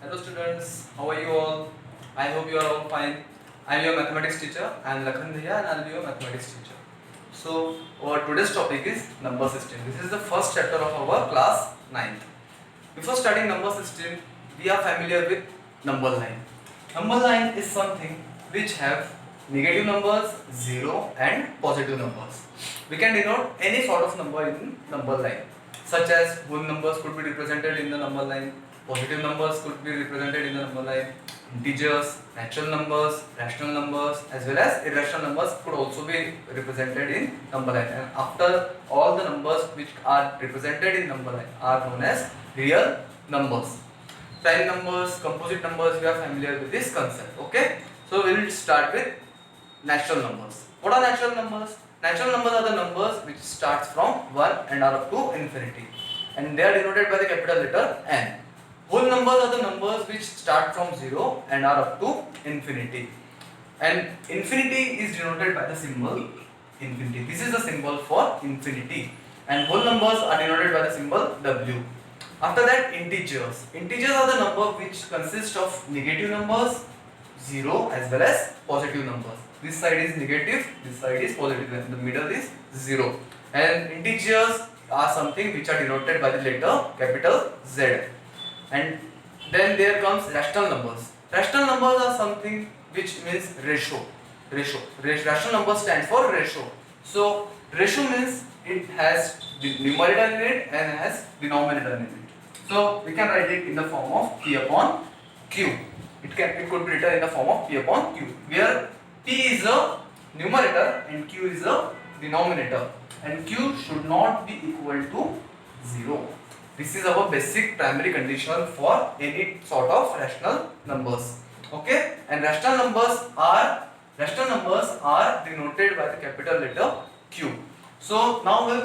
Hello students, how are you all? I hope you are all fine. I am your mathematics teacher. I am Lakhan Bhaiya and I will be your mathematics teacher. So our today's topic is number system. This is the first chapter of our class 9th. Before starting number system, we are familiar with number line. Number line is something which have negative numbers, 0 and positive numbers. We can denote any sort of number in number line, such as whole numbers could be represented in the number line, positive numbers could be represented in the number line, integers, natural numbers, rational numbers as well as irrational numbers could also be represented in number line. And after all the numbers which are represented in number line are known as real numbers. Prime numbers, composite numbers, we are familiar with this concept. Okay, so we will start with natural numbers. What are natural numbers? Natural numbers are the numbers which starts from 1 and are up to infinity, and they are denoted by the capital letter N. Whole numbers are the numbers which start from 0 and are up to infinity, and infinity is denoted by the symbol infinity. This is the symbol for infinity, and whole numbers are denoted by the symbol W. After that, integers. Integers are the number which consist of negative numbers, 0 as well as positive numbers. This side is negative, this side is positive, and the middle is 0. And integers are something which are denoted by the letter capital Z. And then there comes rational numbers. Rational numbers are something which means ratio. Rational number stands for ratio. So ratio means it has the numerator in it and has denominator in it. So we can write it in the form of P upon Q. It could be written in the form of P upon Q, where P is a numerator and Q is a denominator, and Q should not be equal to 0. This is our basic primary condition for any sort of rational numbers. Okay, and rational numbers are denoted by the capital letter Q. So now we'll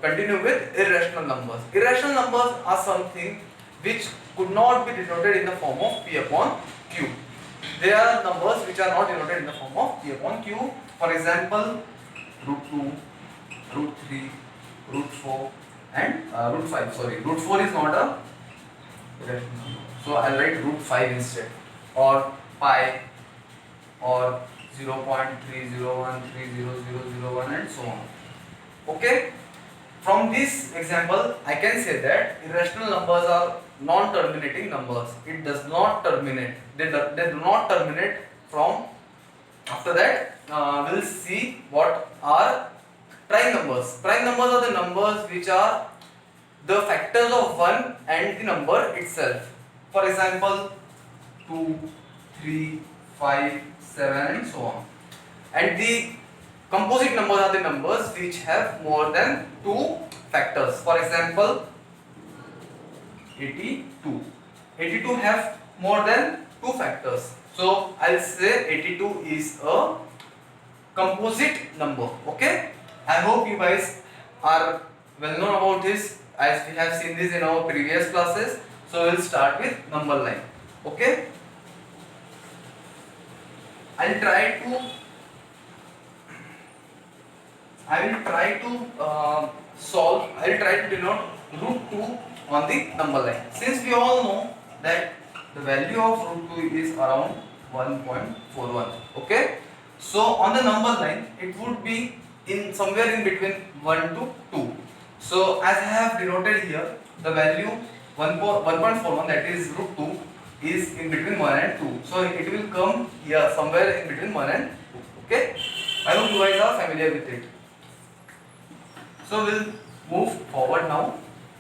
continue with irrational numbers. Irrational numbers are something which could not be denoted in the form of P upon Q. They are numbers which are not denoted in the form of P upon Q. For example, root 2, root 3, root 4 and root 5. Sorry, root 4 is not a irrational number. So I'll write root 5 instead, or pi, or 0.301300001 and so on. Okay, from this example I can say that irrational numbers are non-terminating numbers. It does not terminate, they do not terminate from. After that we'll see what are prime numbers. Prime numbers are the numbers which are the factors of 1 and the number itself. For example, 2, 3, 5, 7 and so on. And the composite numbers are the numbers which have more than 2 factors. For example, 82. 82 have more than 2 factors. So I'll say 82 is a composite number. Okay, I hope you guys are well known about this, as we have seen this in our previous classes. So we'll start with number line. Okay, I will try to denote root 2 on the number line. Since we all know that the value of root 2 is around 1.41. Okay, so on the number line it would be in somewhere in between 1 to 2. So as I have denoted here, the value 1.41, that is root 2, is in between 1 and 2. So it will come here somewhere in between 1 and 2. Okay, I hope you guys are familiar with it. So we'll move forward now.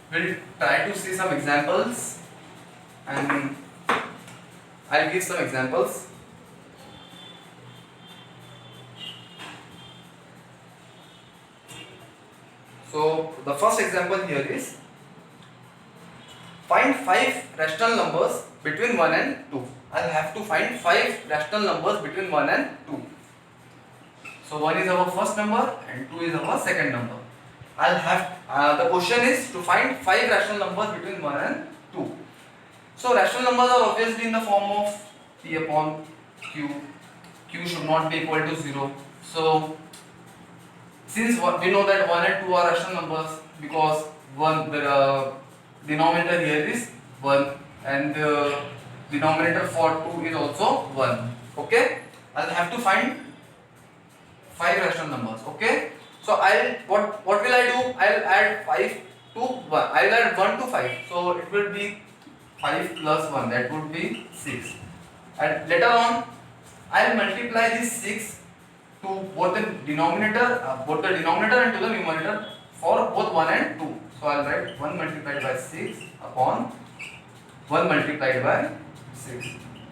We'll try to see some examples, and I'll give some examples. So the first example here is find 5 rational numbers between 1 and 2. I'll have to find 5 rational numbers between 1 and 2. So 1 is our first number and 2 is our second number. I'll have the question is to find 5 rational numbers between 1 and 2. So rational numbers are obviously in the form of P upon Q. Q should not be equal to 0. So since we know that 1 and 2 are rational numbers, because the denominator here is 1 and the denominator for 2 is also 1. Okay, I'll have to find 5 rational numbers. Okay, so what will I do? I'll add 5 to 1. I'll add 1 to 5. So it will be 5 plus 1, that would be 6. And later on I'll multiply this 6 to both the denominator and to the numerator for both 1 and 2. So I'll write 1 multiplied by 6 upon 1 multiplied by 6.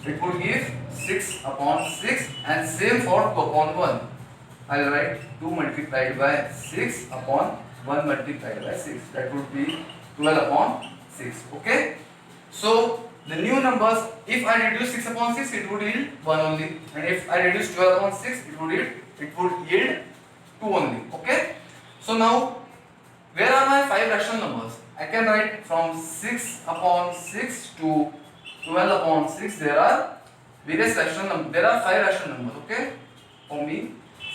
It would give 6 upon 6, and same for 2 upon 1. I'll write 2 multiplied by 6 upon 1 multiplied by 6. That would be 12 upon 6. Okay. So the new numbers, if I reduce 6 upon 6, it would yield 1 only, and if I reduce 12 upon 6, it would yield 2 only. Okay. So now, where are my 5 rational numbers? I can write from 6 upon 6 to 12 upon 6. There are various rational numbers. There are 5 rational numbers. Okay. For me,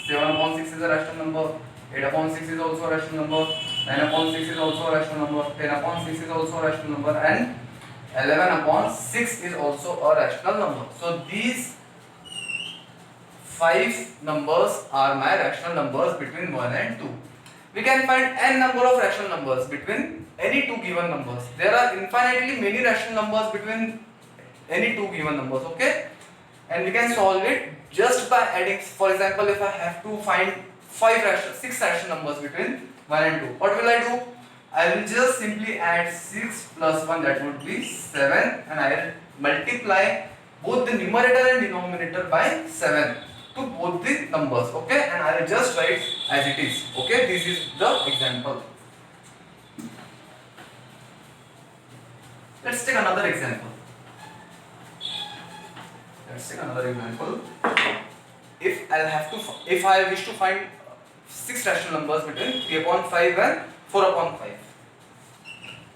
7 upon 6 is a rational number. 8 upon 6 is also a rational number. 9 upon 6 is also a rational number. 10 upon 6 is also a rational number, and 11 upon 6 is also a rational number. So these 5 numbers are my rational numbers between 1 and 2. We can find n number of rational numbers between any two given numbers. There are infinitely many rational numbers between any two given numbers. Okay, and we can solve it just by adding. For example, if I have to find 6 rational numbers between 1 and 2, what will I do? I will just simply add 6 plus 1, that would be 7, and I will multiply both the numerator and denominator by 7 to both the numbers. Okay, and I will just write as it is. Okay, this is the example. Let's take another example. If I wish to find 6 rational numbers between 3 upon 5 and 4 upon 5.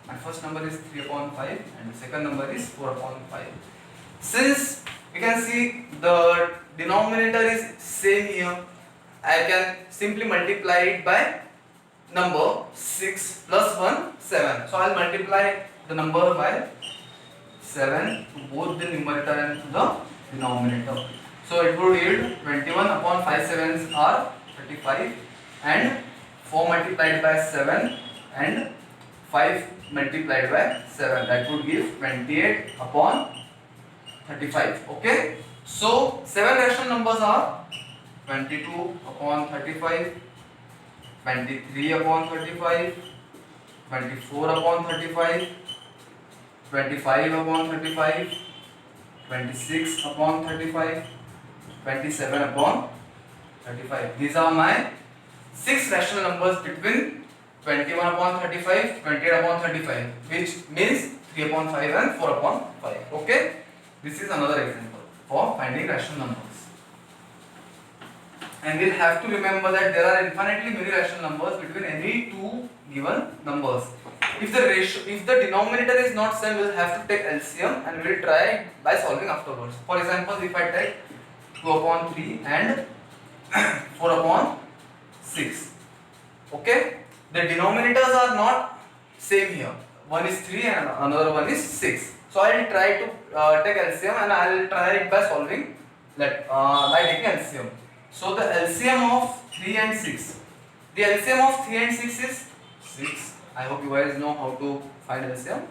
My first number is 3 upon 5 and the second number is 4 upon 5. Since we can see the denominator is same here, I can simply multiply it by number 6 plus 1, 7. So I'll multiply the number by 7 to both the numerator and to the denominator. So it would yield 21 upon 5 sevens are 35, and 4 multiplied by 7 and 5 multiplied by 7, that would give 28 upon 35. Okay, so 7 rational numbers are 22 upon 35, 23 upon 35, 24 upon 35, 25 upon 35, 26 upon 35, 27 upon 35. These are my 6 rational numbers between 21 upon 35, 28 upon 35, which means 3 upon 5 and 4 upon 5. Okay, this is another example for finding rational numbers. And we'll have to remember that there are infinitely many rational numbers between any two given numbers. If the denominator is not same, we'll have to take LCM and we'll try by solving afterwards. For example, if I take 2 upon 3 and 4 upon 6. Okay, the denominators are not same here. One is 3 and another one is 6. So I will try to take LCM and I will try it by solving that by taking LCM. So the LCM of 3 and 6. The LCM of 3 and 6 is 6. I hope you guys know how to find LCM.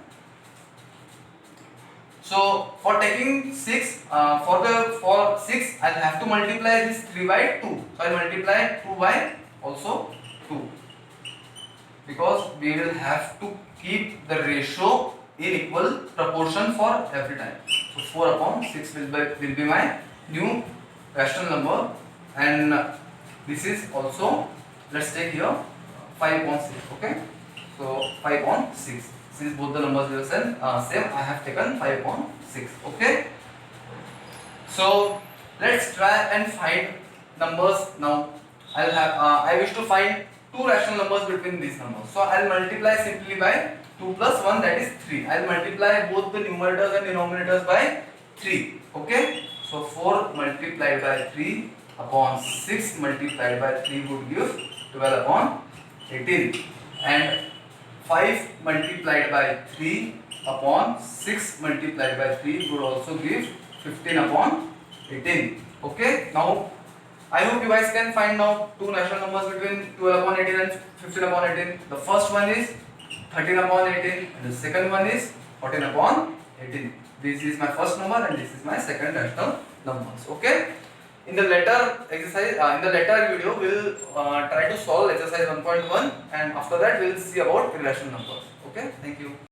So for taking 6, for 6, I'll have to multiply this 3 by 2. So I'll multiply 2 by also 2, because we will have to keep the ratio in equal proportion for every time. So 4 upon 6 will be my new rational number, and this is also, let's take here 5 upon 6. Okay, so 5 upon 6. Since both the numbers are same, I have taken 5 upon 6. Okay, so let's try and find numbers now. I wish to find 2 rational numbers between these numbers. So I'll multiply simply by 2 plus 1, that is 3. I'll multiply both the numerators and denominators by 3. Okay, so 4 multiplied by 3 upon 6 multiplied by 3 would give 12 upon 18, and 5 multiplied by 3 upon 6 multiplied by 3 would also give 15 upon 18. Okay, now I hope you guys can find now two natural numbers between 12 upon 18 and 15 upon 18. The first one is 13 upon 18 and the second one is 14 upon 18. This is my first number and this is my second rational numbers. Okay. In the later exercise, in the later video, we'll try to solve exercise 1.1 and after that we'll see about irrational numbers. Okay. Thank you.